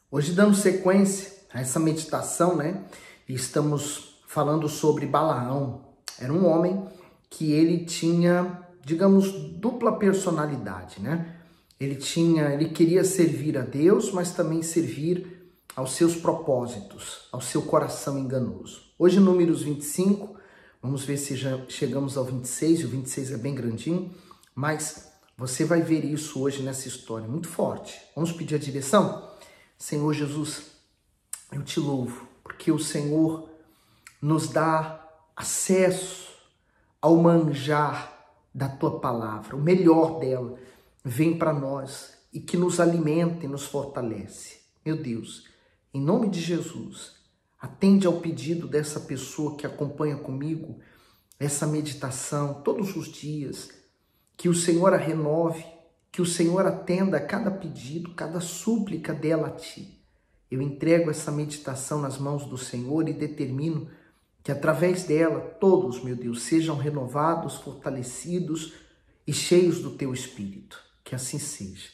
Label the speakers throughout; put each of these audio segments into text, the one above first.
Speaker 1: Hoje damos sequência a essa meditação, E estamos falando sobre Balaão. Era um homem que ele tinha, digamos, dupla personalidade, Ele queria servir a Deus, mas também servir aos seus propósitos, ao seu coração enganoso. Hoje, Números 25, vamos ver se já chegamos ao 26, o 26 é bem grandinho, mas você vai ver isso hoje nessa história, muito forte. Vamos pedir a direção? Senhor Jesus, eu te louvo, porque o Senhor nos dá acesso ao manjar da tua palavra, o melhor dela vem para nós e que nos alimenta e nos fortalece. Meu Deus, em nome de Jesus, atende ao pedido dessa pessoa que acompanha comigo essa meditação todos os dias, que o Senhor a renove, que o Senhor atenda a cada pedido, cada súplica dela a ti. Eu entrego essa meditação nas mãos do Senhor e determino que através dela todos, meu Deus, sejam renovados, fortalecidos e cheios do teu Espírito. Que assim seja.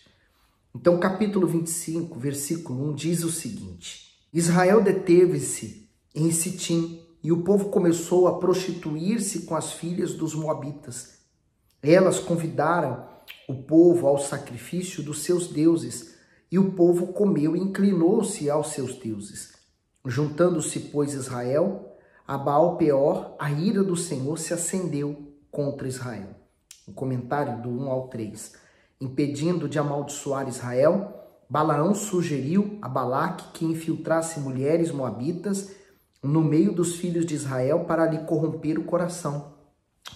Speaker 1: Então, capítulo 25, versículo 1 diz o seguinte: Israel deteve-se em Sitim e o povo começou a prostituir-se com as filhas dos moabitas. Elas convidaram o povo ao sacrifício dos seus deuses e o povo comeu e inclinou-se aos seus deuses. Juntando-se, pois, Israel a Baal-peor, a ira do Senhor se acendeu contra Israel. O comentário do 1 ao 3. Impedindo de amaldiçoar Israel, Balaão sugeriu a Balaque que infiltrasse mulheres moabitas no meio dos filhos de Israel para lhe corromper o coração.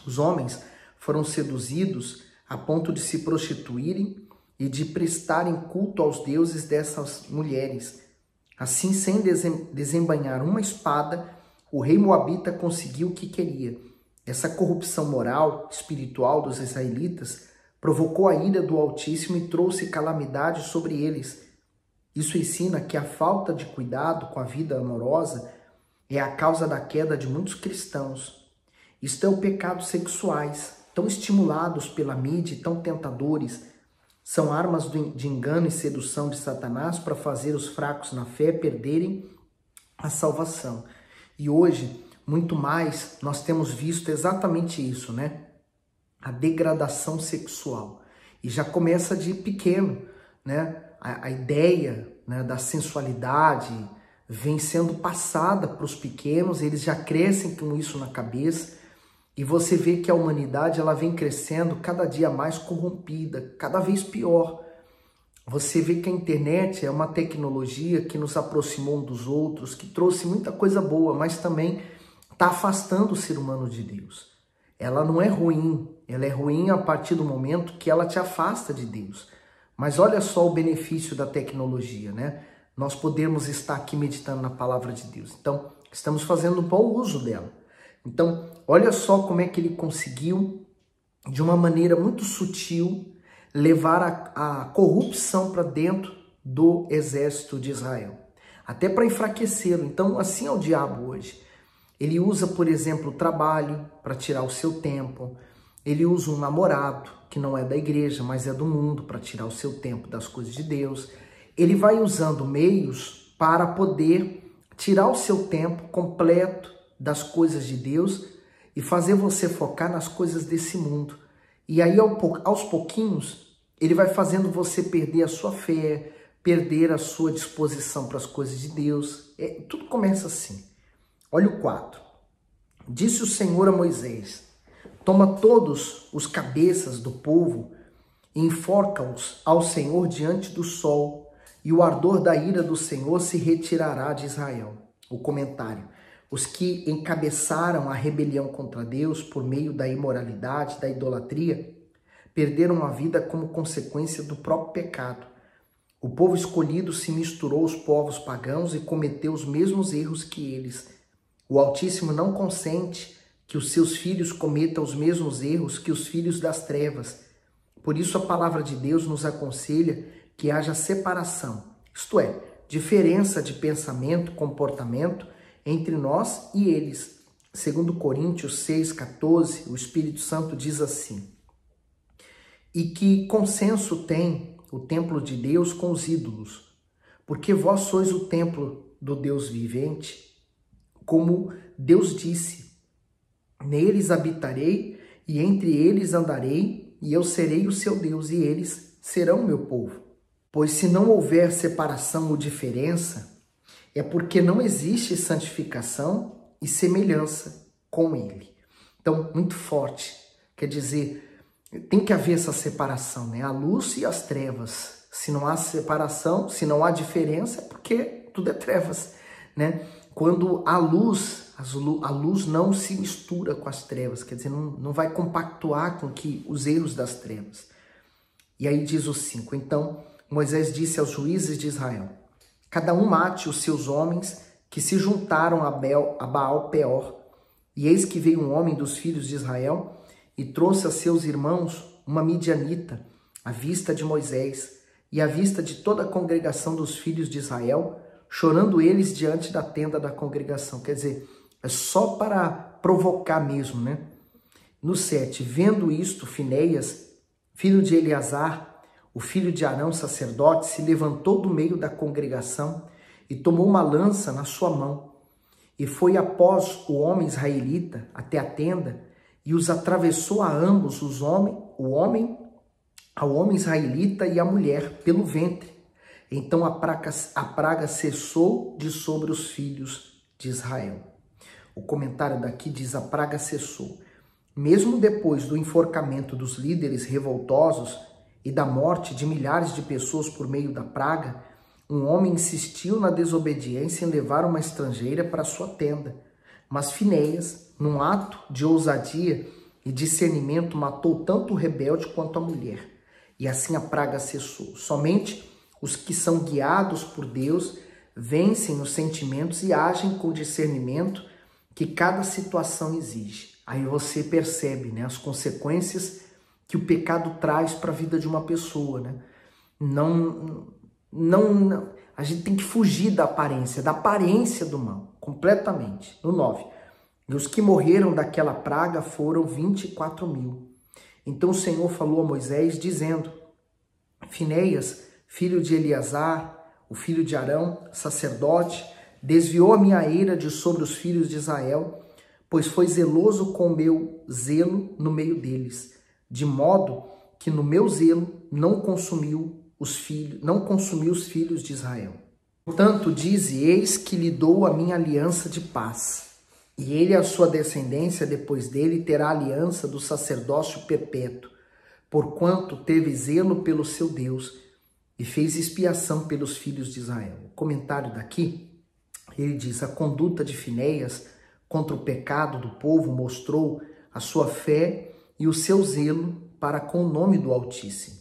Speaker 1: Os homens foram seduzidos a ponto de se prostituírem e de prestarem culto aos deuses dessas mulheres. Assim, sem desembainhar uma espada, o rei moabita conseguiu o que queria. Essa corrupção moral, espiritual dos israelitas provocou a ira do Altíssimo e trouxe calamidade sobre eles. Isso ensina que a falta de cuidado com a vida amorosa é a causa da queda de muitos cristãos. Isto é o pecado sexuais, tão estimulados pela mídia e tão tentadores. São armas de engano e sedução de Satanás para fazer os fracos na fé perderem a salvação. E hoje, muito mais, nós temos visto exatamente isso, A degradação sexual. E já começa de pequeno, A ideia da sensualidade vem sendo passada para os pequenos, eles já crescem com isso na cabeça. E você vê que a humanidade ela vem crescendo cada dia mais corrompida, cada vez pior. Você vê que a internet é uma tecnologia que nos aproximou um dos outros, que trouxe muita coisa boa, mas também está afastando o ser humano de Deus. Ela não é ruim, ela é ruim a partir do momento que ela te afasta de Deus. Mas olha só o benefício da tecnologia, Nós podemos estar aqui meditando na palavra de Deus. Então, estamos fazendo um bom uso dela. Então, olha só como é que ele conseguiu, de uma maneira muito sutil, levar a corrupção para dentro do exército de Israel. Até para enfraquecê-lo. Então, assim é o diabo hoje. Ele usa, por exemplo, o trabalho para tirar o seu tempo. Ele usa um namorado, que não é da igreja, mas é do mundo, para tirar o seu tempo das coisas de Deus. Ele vai usando meios para poder tirar o seu tempo completo das coisas de Deus e fazer você focar nas coisas desse mundo. E aí, aos pouquinhos, ele vai fazendo você perder a sua fé, perder a sua disposição para as coisas de Deus. Tudo começa assim. Olha o 4. Disse o Senhor a Moisés: toma todos os cabeças do povo e enforca-os ao Senhor diante do sol, e o ardor da ira do Senhor se retirará de Israel. O comentário: os que encabeçaram a rebelião contra Deus por meio da imoralidade, da idolatria, perderam a vida como consequência do próprio pecado. O povo escolhido se misturou aos povos pagãos e cometeu os mesmos erros que eles. O Altíssimo não consente que os seus filhos cometam os mesmos erros que os filhos das trevas. Por isso a palavra de Deus nos aconselha que haja separação, isto é, diferença de pensamento, comportamento entre nós e eles. Segundo Coríntios 6,14, o Espírito Santo diz assim: e que consenso tem o templo de Deus com os ídolos? porque vós sois o templo do Deus vivente, como Deus disse, neles habitarei e entre eles andarei, e eu serei o seu Deus e eles serão meu povo. Pois se não houver separação ou diferença, é porque não existe santificação e semelhança com ele. Então, muito forte, quer dizer, tem que haver essa separação, né? A luz e as trevas. Se não há separação, se não há diferença, é porque tudo é trevas, né? Quando há luz, a luz não se mistura com as trevas, quer dizer, não vai compactuar com os erros das trevas. E aí diz o 5, então Moisés disse aos juízes de Israel, cada um mate os seus homens que se juntaram a Baal Peor. E eis que veio um homem dos filhos de Israel e trouxe a seus irmãos uma midianita, à vista de Moisés e à vista de toda a congregação dos filhos de Israel, chorando eles diante da tenda da congregação. Quer dizer, é só para provocar mesmo, né? No 7, vendo isto, Finéias, filho de Eleazar, o filho de Arão, sacerdote, se levantou do meio da congregação e tomou uma lança na sua mão e foi após o homem israelita até a tenda e os atravessou a ambos, ao homem israelita e a mulher, pelo ventre. Então a praga cessou de sobre os filhos de Israel. O comentário daqui diz, a praga cessou. Mesmo depois do enforcamento dos líderes revoltosos e da morte de milhares de pessoas por meio da praga, um homem insistiu na desobediência em levar uma estrangeira para sua tenda. Mas Finéias, num ato de ousadia e discernimento, matou tanto o rebelde quanto a mulher. E assim a praga cessou. Somente os que são guiados por Deus vencem os sentimentos e agem com o discernimento que cada situação exige. Aí você percebe, né, as consequências que o pecado traz para a vida de uma pessoa, né? A gente tem que fugir da aparência do mal, completamente. No 9, e os que morreram daquela praga foram 24.000. Então o Senhor falou a Moisés, dizendo, Finéias, filho de Eleazar, o filho de Arão, sacerdote, desviou a minha ira de sobre os filhos de Israel, pois foi zeloso com o meu zelo no meio deles, de modo que no meu zelo não consumiu os filhos de Israel. Portanto, dize, eis que lhe dou a minha aliança de paz, e ele e a sua descendência depois dele terá a aliança do sacerdócio perpétuo, porquanto teve zelo pelo seu Deus e fez expiação pelos filhos de Israel. O comentário daqui, ele diz, a conduta de Finéias contra o pecado do povo mostrou a sua fé e o seu zelo para com o nome do Altíssimo.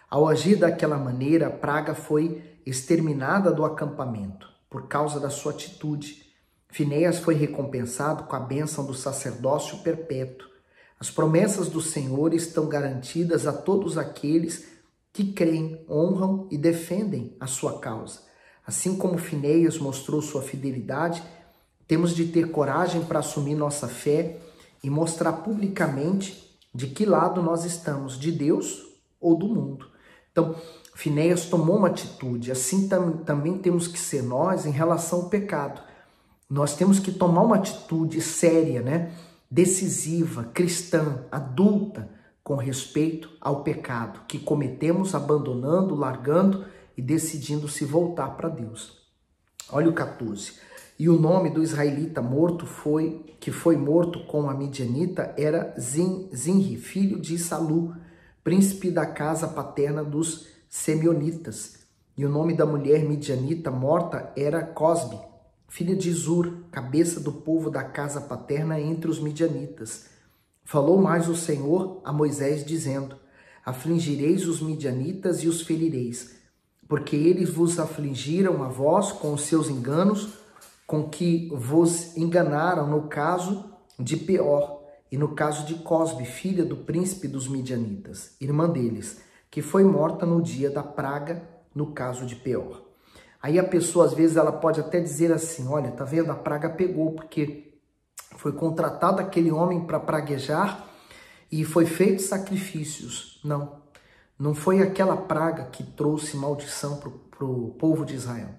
Speaker 1: Ao agir daquela maneira, a praga foi exterminada do acampamento, por causa da sua atitude. Finéias foi recompensado com a bênção do sacerdócio perpétuo. As promessas do Senhor estão garantidas a todos aqueles que creem, honram e defendem a sua causa. Assim como Finéias mostrou sua fidelidade, temos de ter coragem para assumir nossa fé e mostrar publicamente de que lado nós estamos, de Deus ou do mundo. Então, Finéias tomou uma atitude, assim também temos que ser nós em relação ao pecado. Nós temos que tomar uma atitude séria, né? Decisiva, cristã, adulta, com respeito ao pecado que cometemos, abandonando, largando e decidindo se voltar para Deus. Olha o 14. E o nome do israelita que foi morto com a midianita, era Zinri, filho de Salu, príncipe da casa paterna dos Simeonitas. E o nome da mulher midianita morta era Cosbi, filha de Zur, cabeça do povo da casa paterna entre os midianitas. Falou mais o Senhor a Moisés, dizendo, afligireis os midianitas e os ferireis, porque eles vos afligiram a vós com os seus enganos, com que vos enganaram no caso de Peor e no caso de Cosbi, filha do príncipe dos midianitas, irmã deles, que foi morta no dia da praga, no caso de Peor. Aí a pessoa, às vezes, ela pode até dizer assim, olha, tá vendo? A praga pegou, porque foi contratado aquele homem para praguejar e foi feito sacrifícios. Não foi aquela praga que trouxe maldição o povo de Israel.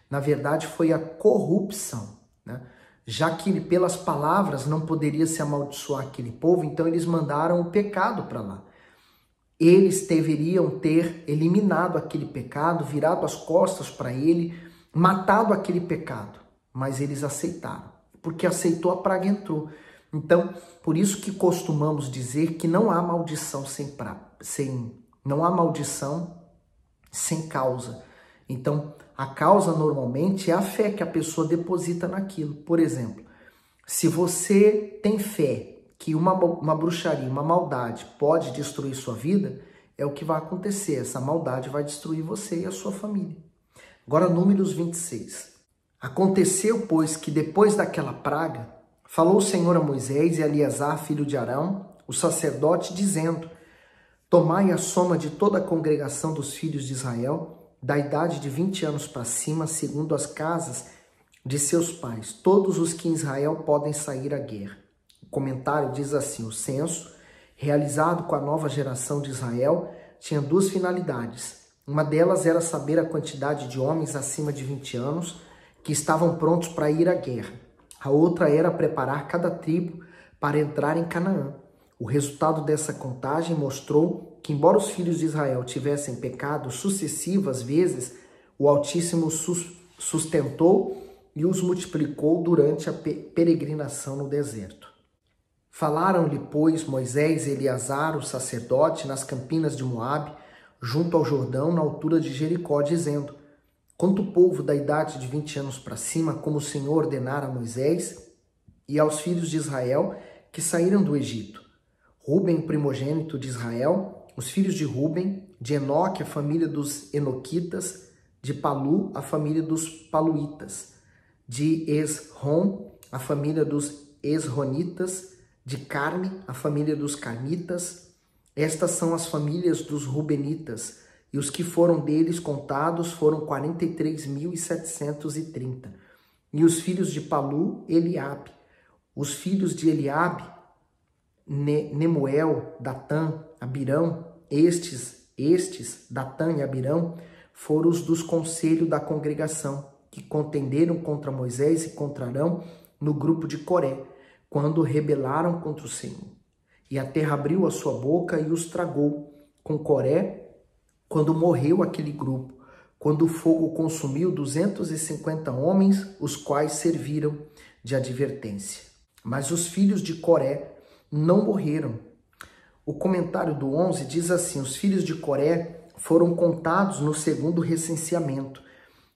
Speaker 1: Na verdade, foi a corrupção, né? Já que pelas palavras não poderia se amaldiçoar aquele povo, então eles mandaram o pecado para lá. Eles deveriam ter eliminado aquele pecado, virado as costas para ele, matado aquele pecado, mas eles aceitaram, porque aceitou, a praga entrou. Então, por isso que costumamos dizer que não há maldição não há maldição sem causa. Então, a causa normalmente é a fé que a pessoa deposita naquilo. Por exemplo, se você tem fé que uma bruxaria, uma maldade pode destruir sua vida, é o que vai acontecer. Essa maldade vai destruir você e a sua família. Agora, Números 26. Aconteceu, pois, que depois daquela praga, falou o Senhor a Moisés e a Eleazar, filho de Arão, o sacerdote, dizendo: tomai a soma de toda a congregação dos filhos de Israel, da idade de 20 anos para cima, segundo as casas de seus pais, todos os que em Israel podem sair à guerra. O comentário diz assim: o censo, realizado com a nova geração de Israel, tinha duas finalidades. Uma delas era saber a quantidade de homens acima de 20 anos que estavam prontos para ir à guerra. A outra era preparar cada tribo para entrar em Canaã. O resultado dessa contagem mostrou que, embora os filhos de Israel tivessem pecado sucessivas vezes, o Altíssimo sustentou e os multiplicou durante a peregrinação no deserto. Falaram-lhe, pois, Moisés e Eleazar, o sacerdote, nas campinas de Moabe, junto ao Jordão, na altura de Jericó, dizendo: quanto o povo da idade de 20 anos para cima, como o Senhor ordenara a Moisés e aos filhos de Israel que saíram do Egito. Ruben, primogênito de Israel, os filhos de Ruben, de Enoque, a família dos Enoquitas, de Palu, a família dos Paluitas, de Esrom, a família dos Esronitas, de Carme, a família dos Carmitas. Estas são as famílias dos Rubenitas, e os que foram deles contados foram 43.730. E os filhos de Palu, Eliabe. Os filhos de Eliabe, Nemuel, Datã, Abirão. Estes, Datã e Abirão, foram os dos conselhos da congregação, que contenderam contra Moisés e contra Arão no grupo de Coré, quando rebelaram contra o Senhor. E a terra abriu a sua boca e os tragou com Coré, quando morreu aquele grupo, quando o fogo consumiu 250 homens, os quais serviram de advertência. Mas os filhos de Coré não morreram. O comentário do 11 diz assim: os filhos de Coré foram contados no segundo recenseamento.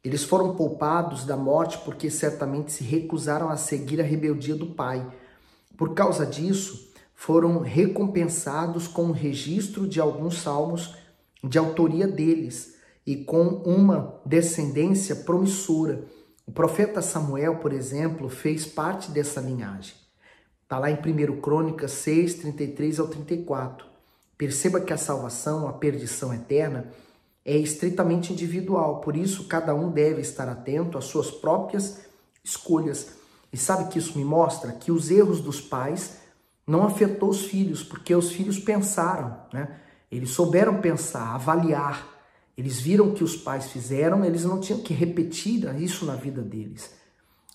Speaker 1: Eles foram poupados da morte porque certamente se recusaram a seguir a rebeldia do pai. Por causa disso, foram recompensados com o registro de alguns salmos de autoria deles e com uma descendência promissora. O profeta Samuel, por exemplo, fez parte dessa linhagem. Está lá em 1 Crônicas 6, 33 ao 34. Perceba que a salvação, a perdição eterna, é estritamente individual. Por isso, cada um deve estar atento às suas próprias escolhas. E sabe que isso me mostra? Que os erros dos pais não afetou os filhos, porque os filhos pensaram, né? Eles souberam pensar, avaliar. Eles viram o que os pais fizeram, eles não tinham que repetir isso na vida deles.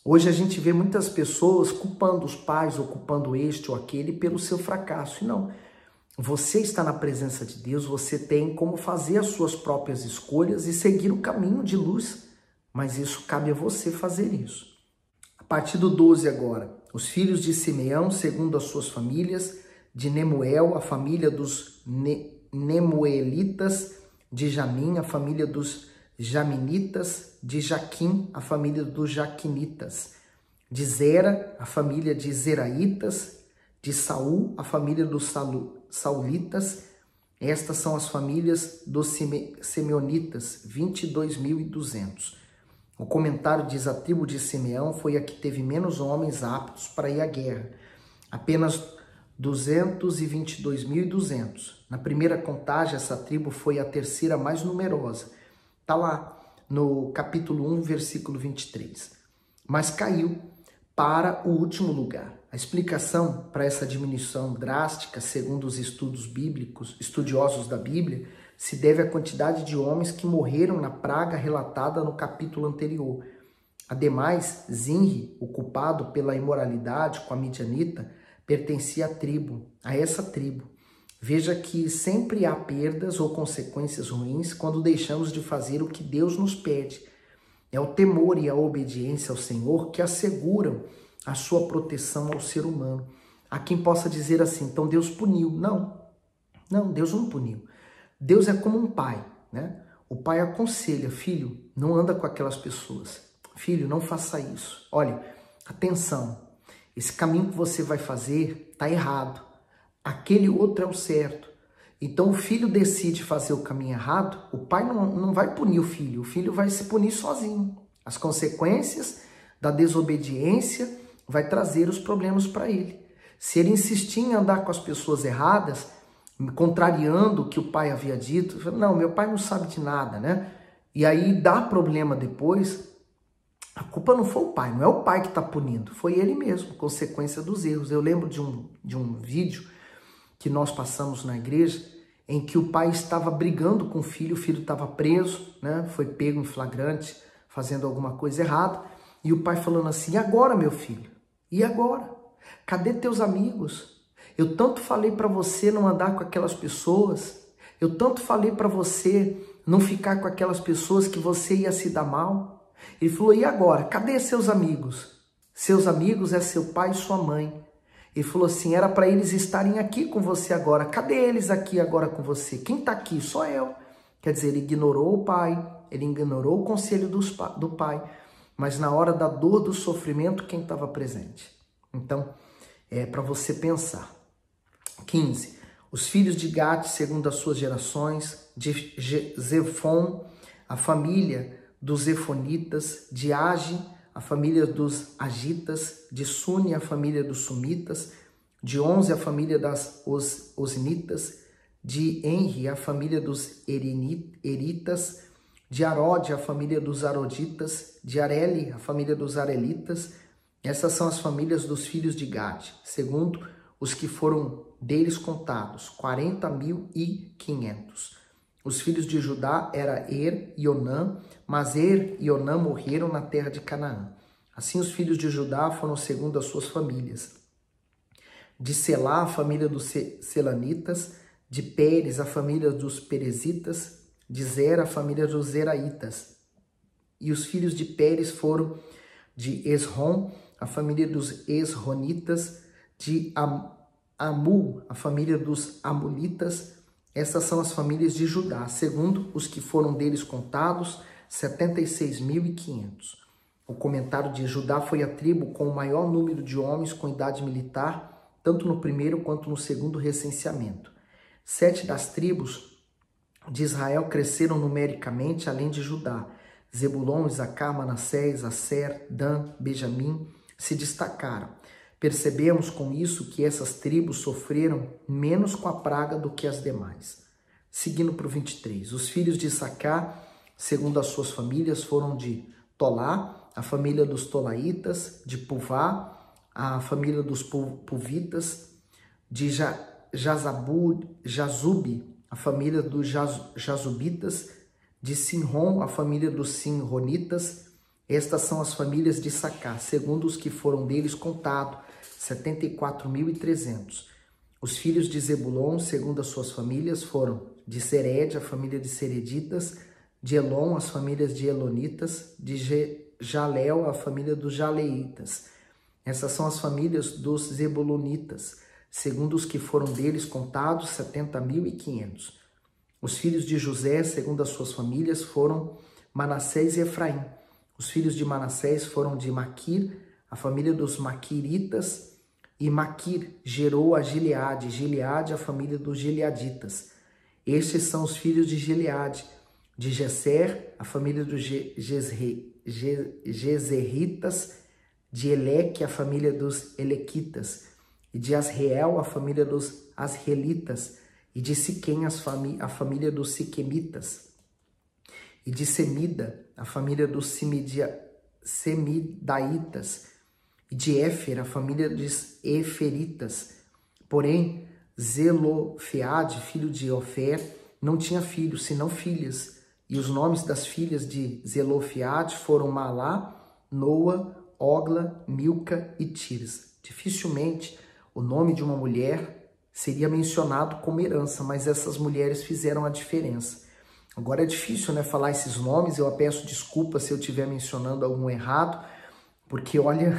Speaker 1: Hoje a gente vê muitas pessoas culpando os pais, ou culpando este ou aquele pelo seu fracasso. E não, você está na presença de Deus, você tem como fazer as suas próprias escolhas e seguir o caminho de luz. Mas isso cabe a você fazer isso. A partir do 12 agora, os filhos de Simeão, segundo as suas famílias, de Nemuel, a família dos Nemuelitas, de Jamim, a família dos Jaminitas, de Jaquim, a família dos Jaquinitas, de Zera, a família de Zeraitas, de Saul, a família dos Saulitas. Estas são as famílias dos Simeonitas, 22.200. O comentário diz: a tribo de Simeão foi a que teve menos homens aptos para ir à guerra, apenas 222.200. Na primeira contagem, essa tribo foi a terceira mais numerosa. Está lá no capítulo 1, versículo 23. Mas caiu para o último lugar. A explicação para essa diminuição drástica, segundo os estudos bíblicos, estudiosos da Bíblia, se deve à quantidade de homens que morreram na praga relatada no capítulo anterior. Ademais, Zinri, o culpado pela imoralidade com a midianita, pertencia a essa tribo. Veja que sempre há perdas ou consequências ruins quando deixamos de fazer o que Deus nos pede. É o temor e a obediência ao Senhor que asseguram a sua proteção ao ser humano. Há quem possa dizer assim, então Deus puniu. Não, Deus não puniu. Deus é como um pai, né? O pai aconselha, filho, não anda com aquelas pessoas. Filho, não faça isso. Olha, atenção, esse caminho que você vai fazer está errado. Aquele outro é o certo. Então o filho decide fazer o caminho errado, o pai não vai punir o filho vai se punir sozinho. As consequências da desobediência vai trazer os problemas para ele. Se ele insistir em andar com as pessoas erradas, contrariando o que o pai havia dito, não, meu pai não sabe de nada, né? E aí dá problema depois, a culpa não foi o pai, não é o pai que está punindo, foi ele mesmo, consequência dos erros. Eu lembro de um vídeo que nós passamos na igreja, em que o pai estava brigando com o filho estava preso, né? Foi pego em flagrante, fazendo alguma coisa errada, e o pai falando assim, e agora, meu filho? E agora? Cadê teus amigos? Eu tanto falei para você não andar com aquelas pessoas, eu tanto falei para você não ficar com aquelas pessoas que você ia se dar mal. Ele falou, e agora? Cadê seus amigos? Seus amigos é seu pai e sua mãe. Ele falou assim, era para eles estarem aqui com você agora. Cadê eles aqui agora com você? Quem está aqui? Só eu. Quer dizer, ele ignorou o pai, ele ignorou o conselho do pai, mas na hora da dor, do sofrimento, quem estava presente? Então, é para você pensar. 15. Os filhos de Gate, segundo as suas gerações, de Zefon, a família dos Zefonitas, de Age, a família dos Agitas, de Suni, a família dos Sumitas, de 11, a família das Osnitas, de Enri, a família dos Eritas, de Arode, a família dos Aroditas, de Areli, a família dos Arelitas. Essas são as famílias dos filhos de Gade, segundo os que foram deles contados, 40.500. Os filhos de Judá era e Onã, mas e Onã morreram na terra de Canaã. Assim os filhos de Judá foram segundo as suas famílias. De Selá, a família dos Selanitas, de Pérez, a família dos Perezitas, de Zera, a família dos Zeraitas. E os filhos de Pérez foram de Esrom, a família dos Esronitas, de Amu, a família dos Amulitas. Essas são as famílias de Judá, segundo os que foram deles contados, 76.500. O comentário de Judá foi a tribo com o maior número de homens com idade militar, tanto no primeiro quanto no segundo recenseamento. 7 das tribos de Israel cresceram numericamente, além de Judá. Zebulon, Isacar, Manassés, Asser, Dan, Benjamim se destacaram. Percebemos com isso que essas tribos sofreram menos com a praga do que as demais. Seguindo para o 23. Os filhos de Issacar, segundo as suas famílias, foram de Tolá, a família dos Tolaitas, de Puvá, a família dos Puvitas, de Jazube, a família dos Jazubitas, de Sinrom, a família dos Sinronitas. Estas são as famílias de Issacar, segundo os que foram deles contados, 74.300. Os filhos de Zebulon, segundo as suas famílias, foram de Sered, a família de Sereditas, de Elon, as famílias de Elonitas, de Jalel, a família dos Jaleitas. Essas são as famílias dos Zebulonitas, segundo os que foram deles contados, 70.500. Os filhos de José, segundo as suas famílias, foram Manassés e Efraim. Os filhos de Manassés foram de Maquir, a família dos Maquiritas, e Maquir gerou a Gileade, Gileade a família dos Gileaditas. Estes são os filhos de Gileade, de Gesser, a família dos Gezerritas, de Eleque, a família dos Elequitas, e de Asriel, a família dos Asrielitas, e de Siquém, a família dos Siquemitas, e de Semida, a família dos Semidaitas, e de Éfer, a família dos Eferitas. Porém, Zelofeade, filho de Ofer, não tinha filhos, senão filhas. E os nomes das filhas de Zelofiade foram Malá, Noa, Ogla, Milca e Tirza. Dificilmente o nome de uma mulher seria mencionado como herança, mas essas mulheres fizeram a diferença. Agora é difícil, né, falar esses nomes, eu peço desculpa se eu estiver mencionando algum errado, porque olha,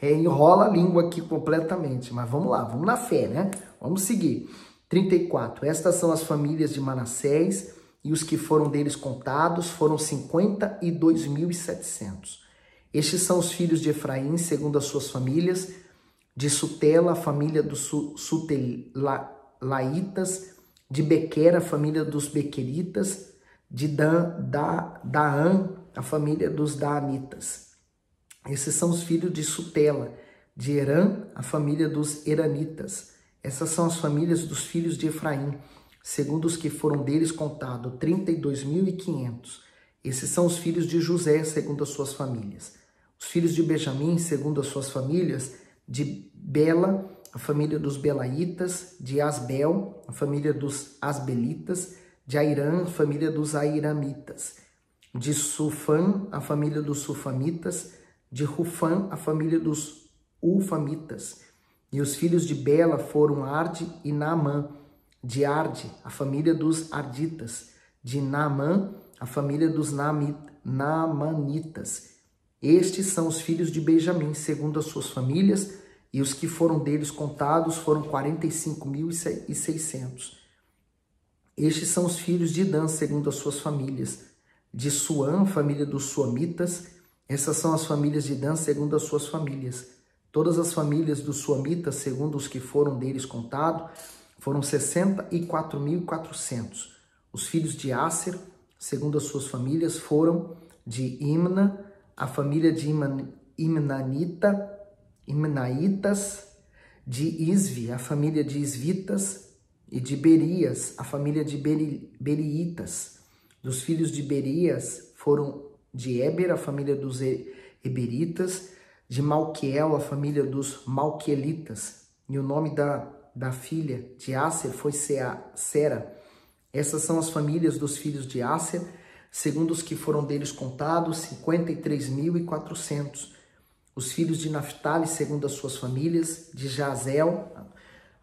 Speaker 1: enrola a língua aqui completamente, mas vamos lá, vamos na fé, né? Vamos seguir. 34. Estas são as famílias de Manassés, e os que foram deles contados foram 52.700. Estes são os filhos de Efraim, segundo as suas famílias, de Sutela, a família dos Sutelaitas, de Bequer, a família dos Bequeritas, de Daã, a família dos Daanitas. Esses são os filhos de Sutela, de Herã, a família dos Heranitas. Essas são as famílias dos filhos de Efraim, segundo os que foram deles contados, 32.500. Esses são os filhos de José, segundo as suas famílias. Os filhos de Benjamim, segundo as suas famílias, de Bela, a família dos Belaitas, de Asbel, a família dos Asbelitas, de Airã, a família dos Airamitas, de Sufã, a família dos Sufamitas, de Rufã, a família dos Ufamitas. E os filhos de Bela foram Arde e Naamã, de Arde, a família dos Arditas, de Naamã, a família dos Naamanitas. Estes são os filhos de Benjamim, segundo as suas famílias, e os que foram deles contados foram 45.600. Estes são os filhos de Dan, segundo as suas famílias, de Suã, família dos Suamitas. Essas são as famílias de Dan, segundo as suas famílias. Todas as famílias dos Suamitas, segundo os que foram deles contados, foram 64.400. Os filhos de Asser, segundo as suas famílias, foram de Imna, a família de Imnaitas, de Isvi, a família de Isvitas, e de Berias, a família de Beriitas. Dos filhos de Berias foram de Éber, a família dos Eberitas, de Malquiel, a família dos Malquielitas. E o nome da filha de Asser foi Sera. Essas são as famílias dos filhos de Asser, segundo os que foram deles contados, 53.400. Os filhos de Naphtali, segundo as suas famílias, de Jazel,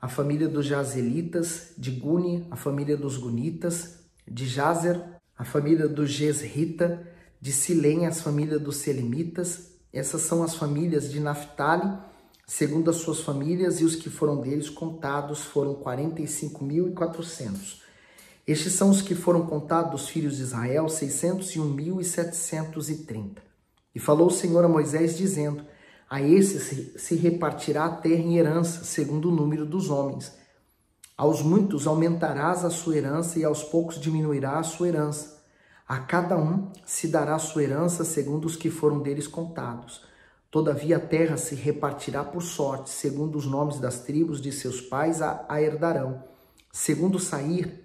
Speaker 1: a família dos Jazelitas, de Guni, a família dos Gunitas, de Jazer, a família dos Jezrita, de Silém, as famílias dos Selemitas. Essas são as famílias de Naphtali, segundo as suas famílias, e os que foram deles contados foram 45.400. Estes são os que foram contados dos filhos de Israel, 601.730. E falou o Senhor a Moisés, dizendo: a esses se repartirá a terra em herança, segundo o número dos homens. Aos muitos aumentarás a sua herança, e aos poucos diminuirá a sua herança. A cada um se dará a sua herança, segundo os que foram deles contados. Todavia a terra se repartirá por sorte, segundo os nomes das tribos de seus pais a herdarão. Segundo sair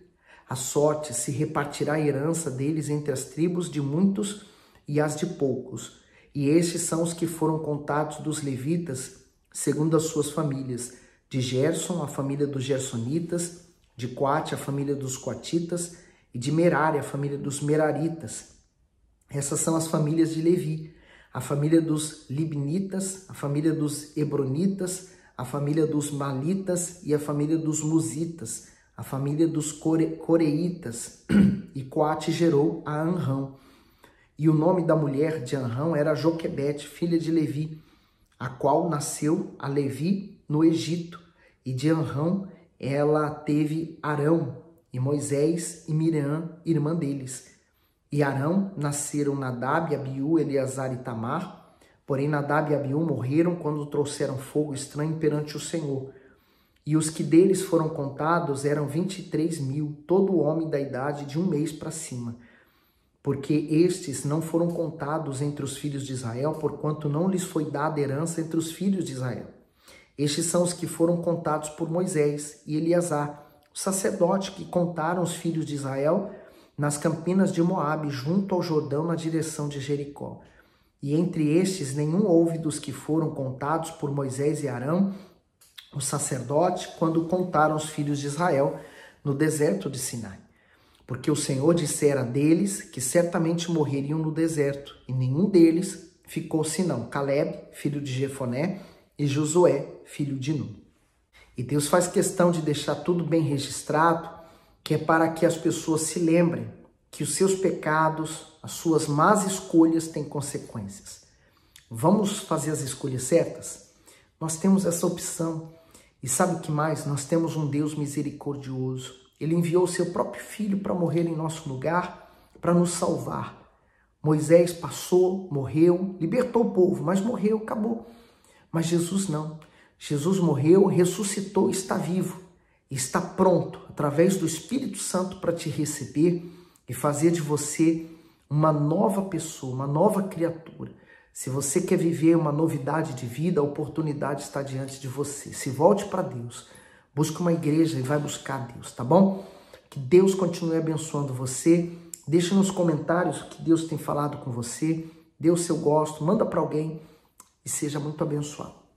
Speaker 1: a sorte, se repartirá a herança deles entre as tribos de muitos e as de poucos. E estes são os que foram contados dos levitas, segundo as suas famílias. De Gerson, a família dos Gersonitas, de Coate, a família dos Coatitas, e de Merari, a família dos Meraritas. Essas são as famílias de Levi, a família dos Libnitas, a família dos Hebronitas, a família dos Malitas e a família dos Musitas, a família dos Coreitas. E Coate gerou a Anrão. E o nome da mulher de Anrão era Joquebede, filha de Levi, a qual nasceu a Levi no Egito. E de Anrão ela teve Arão, e Moisés e Miriam, irmã deles. E Arão nasceram Nadab, Abiú, Eleazar e Tamar. Porém Nadab e Abiú morreram quando trouxeram fogo estranho perante o Senhor. E os que deles foram contados eram 23.000, todo homem da idade de 1 mês para cima. Porque estes não foram contados entre os filhos de Israel, porquanto não lhes foi dada herança entre os filhos de Israel. Estes são os que foram contados por Moisés e Eleazar, o sacerdote, que contaram os filhos de Israel nas campinas de Moabe, junto ao Jordão, na direção de Jericó. E entre estes nenhum houve dos que foram contados por Moisés e Arão, o sacerdote, quando contaram os filhos de Israel no deserto de Sinai. porque o Senhor dissera deles que certamente morreriam no deserto, e nenhum deles ficou senão Caleb, filho de Jefoné, e Josué, filho de Nun. E Deus faz questão de deixar tudo bem registrado, que é para que as pessoas se lembrem que os seus pecados, as suas más escolhas têm consequências. Vamos fazer as escolhas certas? Nós temos essa opção. E sabe o que mais? Nós temos um Deus misericordioso. Ele enviou o seu próprio filho para morrer em nosso lugar, para nos salvar. Moisés passou, morreu, libertou o povo, mas morreu, acabou. Mas Jesus não. Jesus morreu, ressuscitou, está vivo. E está pronto, através do Espírito Santo, para te receber e fazer de você uma nova pessoa, uma nova criatura. Se você quer viver uma novidade de vida, a oportunidade está diante de você. Se volte para Deus, busque uma igreja e vai buscar Deus, tá bom? Que Deus continue abençoando você. Deixe nos comentários o que Deus tem falado com você. Dê o seu gosto, manda para alguém e seja muito abençoado.